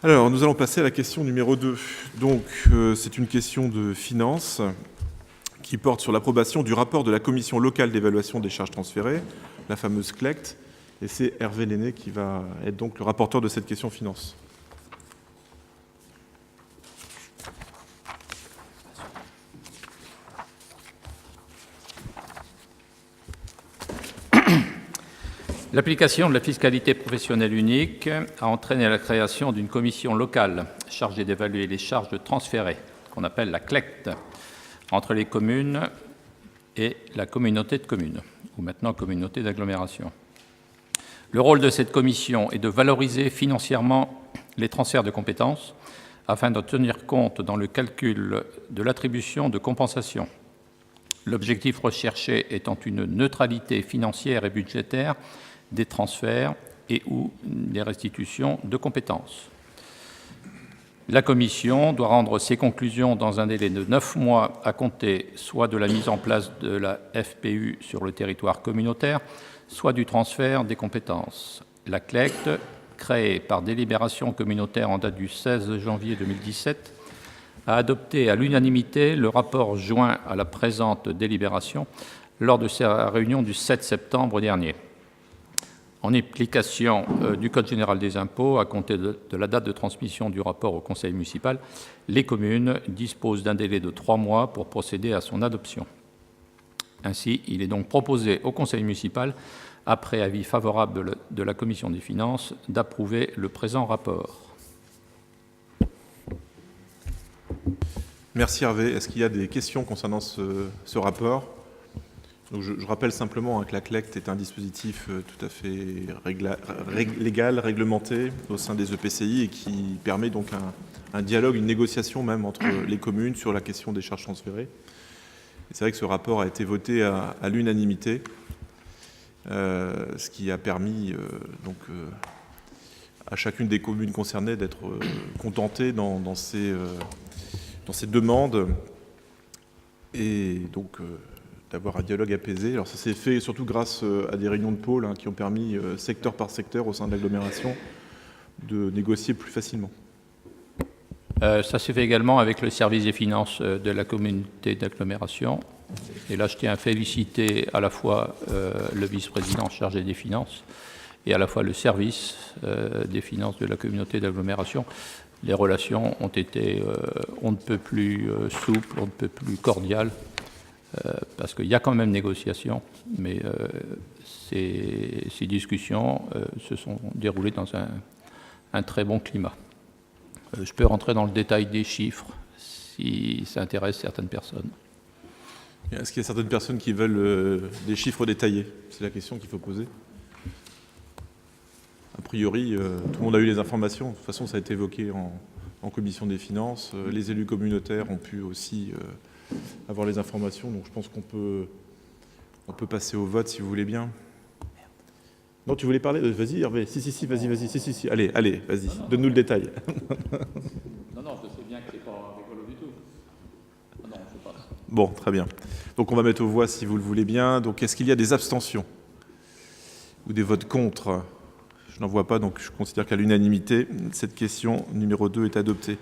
Alors, nous allons passer à la question numéro 2. Donc, c'est une question de finances qui porte sur l'approbation du rapport de la Commission locale d'évaluation des charges transférées, la fameuse CLECT, et c'est Hervé Lenné qui va être donc le rapporteur de cette question finance. L'application de la fiscalité professionnelle unique a entraîné la création d'une commission locale chargée d'évaluer les charges transférées, qu'on appelle la CLECT, entre les communes et la communauté de communes, ou maintenant communauté d'agglomération. Le rôle de cette commission est de valoriser financièrement les transferts de compétences afin de tenir compte dans le calcul de l'attribution de compensation. L'objectif recherché étant une neutralité financière et budgétaire des transferts et ou des restitutions de compétences. La Commission doit rendre ses conclusions dans un délai de 9 mois à compter soit de la mise en place de la FPU sur le territoire communautaire, soit du transfert des compétences. La CLECT, créée par délibération communautaire en date du 16 janvier 2017, a adopté à l'unanimité le rapport joint à la présente délibération lors de sa réunion du 7 septembre dernier. En application du Code général des impôts, à compter de la date de transmission du rapport au Conseil municipal, les communes disposent d'un délai de 3 mois pour procéder à son adoption. Ainsi, il est donc proposé au Conseil municipal, après avis favorable de la Commission des finances, d'approuver le présent rapport. Merci Hervé. Est-ce qu'il y a des questions concernant ce rapport ? Donc je rappelle simplement que la CLECT est un dispositif tout à fait légal, réglementé au sein des EPCI et qui permet donc un dialogue, une négociation même entre les communes sur la question des charges transférées. C'est vrai que ce rapport a été voté à l'unanimité, ce qui a permis à chacune des communes concernées d'être contentée dans ses demandes et donc d'avoir un dialogue apaisé. Alors ça s'est fait surtout grâce à des réunions de pôle qui ont permis, secteur par secteur au sein de l'agglomération, de négocier plus facilement. Ça s'est fait également avec le service des finances de la communauté d'agglomération. Et là, je tiens à féliciter à la fois le vice-président chargé des finances et à la fois le service des finances de la communauté d'agglomération. Les relations ont été on ne peut plus souples, on ne peut plus cordiales, parce qu'il y a quand même négociation, mais ces discussions se sont déroulées dans un très bon climat. Je peux rentrer dans le détail des chiffres si ça intéresse certaines personnes. Est-ce qu'il y a certaines personnes qui veulent des chiffres détaillés? C'est la question qu'il faut poser. A priori, tout le monde a eu les informations. De toute façon, ça a été évoqué en commission des finances. Les élus communautaires ont pu aussi avoir les informations. Donc, je pense qu'on peut passer au vote, si vous voulez bien. Non, tu voulais parler? Vas-y, Hervé. Si, vas-y. Si. Allez, vas-y. Donne-nous le détail. Non, je sais bien que c'est pas rigolo du tout. Non, je passe. Bon, très bien. Donc, on va mettre aux voix, si vous le voulez bien. Donc, est-ce qu'il y a des abstentions ou des votes contre? Je n'en vois pas, donc je considère qu'à l'unanimité, cette question numéro 2 est adoptée.